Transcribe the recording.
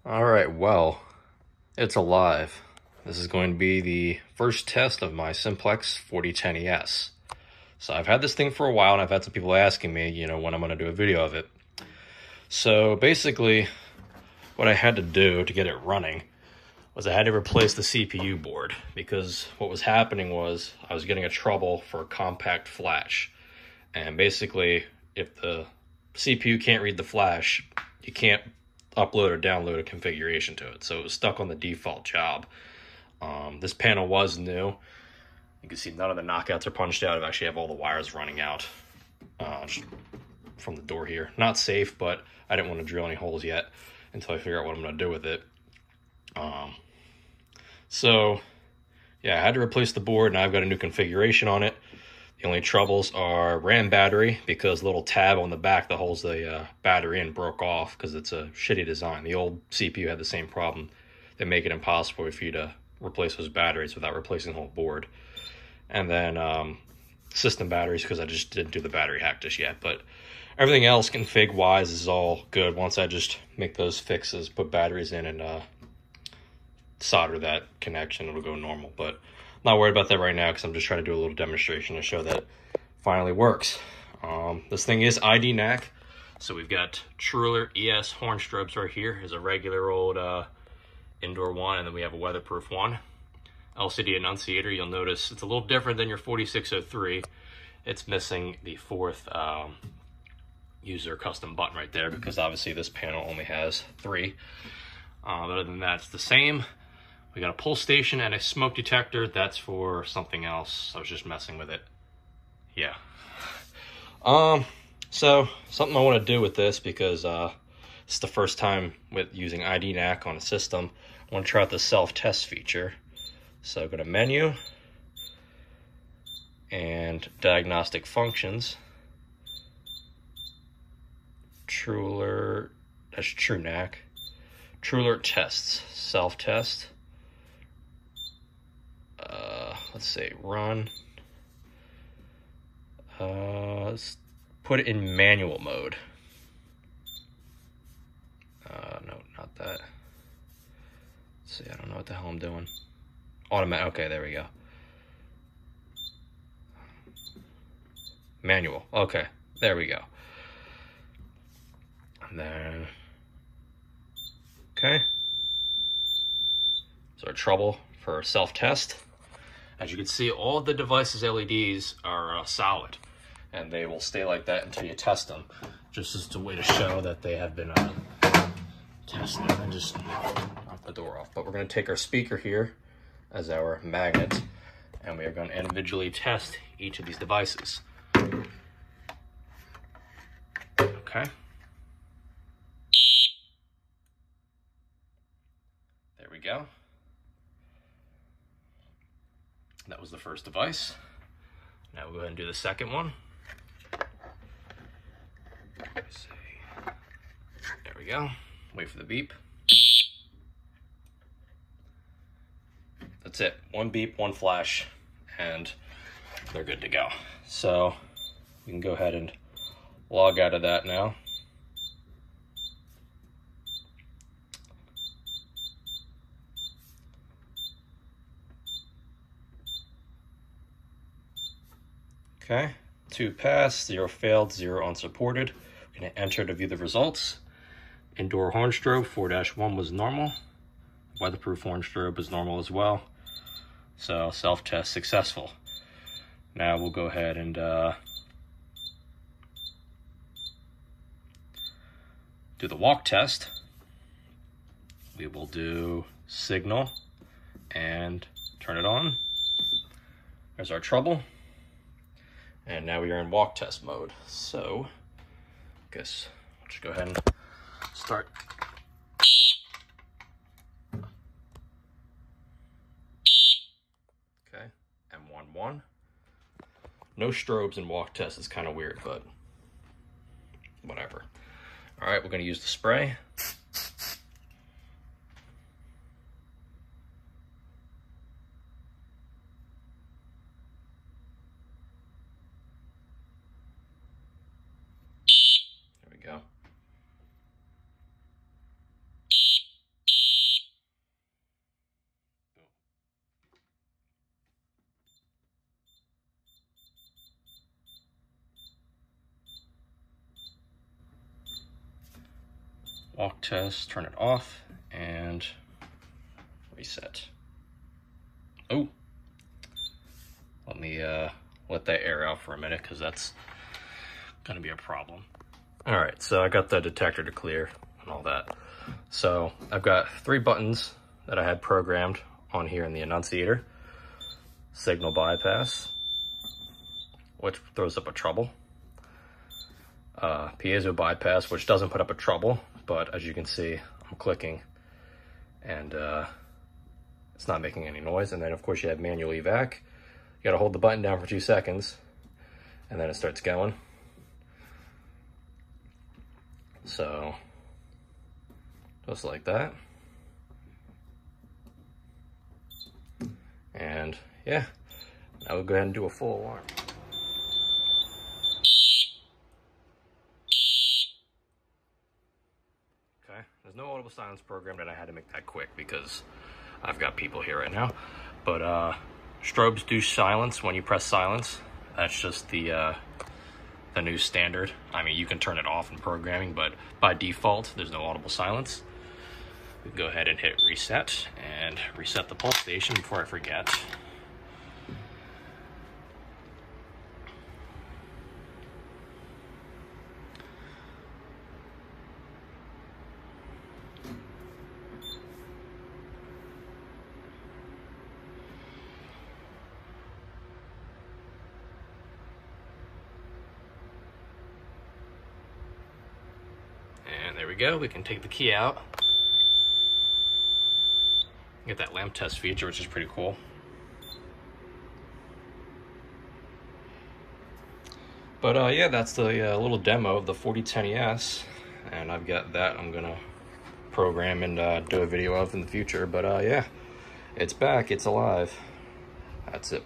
All right, well, it's alive. This is going to be the first test of my Simplex 4010ES. So I've had this thing for a while, and I've had some people asking me, when I'm going to do a video of it. So basically, what I had to do to get it running was I had to replace the CPU board, because what was happening was I was getting a trouble for a compact flash. And basically, if the CPU can't read the flash, you can't upload or download a configuration to it. So it was stuck on the default job. This panel was new. You can see none of the knockouts are punched out. I actually have all the wires running out from the door here. Not safe, but I didn't want to drill any holes yet until I figure out what I'm going to do with it. So yeah, I had to replace the board, and I've got a new configuration on it. The only troubles are RAM battery, because the little tab on the back that holds the battery in broke off because it's a shitty design. The old CPU had the same problem. They make it impossible for you to replace those batteries without replacing the whole board. And then system batteries, because I just didn't do the battery hack just yet. But everything else config-wise is all good. Once I just make those fixes, put batteries in, and solder that connection, it'll go normal. But I'm not worried about that right now, because I'm just trying to do a little demonstration to show that it finally works. This thing is ID NAC, so we've got Truler ES horn strobes right here. Is a regular old indoor one, and then we have a weatherproof one. LCD annunciator, you'll notice it's a little different than your 4603. It's missing the fourth user custom button right there, because obviously this panel only has 3. Other than that, it's the same. We got a pull station and a smoke detector. That's for something else. I was just messing with it. Yeah. So something I want to do with this, because it's the first time with using ID NAC on a system. I want to try out the self-test feature. So go to menu and diagnostic functions. Truler, that's TrueNAC. Truler tests, self-test. Let's say run. Let's put it in manual mode. No, not that. Let's see, I don't know what the hell I'm doing. Automatic, okay, there we go. Manual, okay, there we go. And then, okay. So our trouble for self-test. As you can see, all of the device's LEDs are solid, and they will stay like that until you test them. Just as a way to show that they have been tested. And just knock the door off. But we're going to take our speaker here as our magnet, and we are going to individually test each of these devices. Okay. There we go. That was the first device. Now we'll go ahead and do the second one. Let's see. There we go. Wait for the beep. That's it. One beep, one flash, and they're good to go. So we can go ahead and log out of that now. Okay, 2 passed, 0 failed, 0 unsupported. We're going to enter to view the results. Indoor horn strobe 4-1 was normal. Weatherproof horn strobe is normal as well. So self-test successful. Now we'll go ahead and do the walk test. We will do signal and turn it on. There's our trouble. And now we are in walk test mode. So, I guess I'll just go ahead and start. Okay, M11. No strobes in walk test. It's kind of weird, but whatever. All right, we're going to use the spray. Go. walk test, turn it off, and reset. Oh, let me let that air out for a minute, because that's gonna be a problem. All right, so I got the detector to clear and all that. So I've got 3 buttons that I had programmed on here in the annunciator. Signal bypass, which throws up a trouble. Piezo bypass, which doesn't put up a trouble, but as you can see, I'm clicking and it's not making any noise. And then of course you have manual evac. You gotta hold the button down for 2 seconds and then it starts going. So just like that. And yeah, now we'll go ahead and do a full alarm. Okay, there's no audible silence program, and I had to make that quick because I've got people here right now. But strobes do silence when you press silence. That's just the new standard. I mean, you can turn it off in programming, but by default, there's no audible silence. We can go ahead and hit reset and reset the pulse station before I forget. And there we go. We can take the key out. Get that lamp test feature, which is pretty cool. But yeah, that's the little demo of the 4010ES, and I've got that I'm gonna program and do a video of in the future. But yeah, it's back, it's alive. That's it.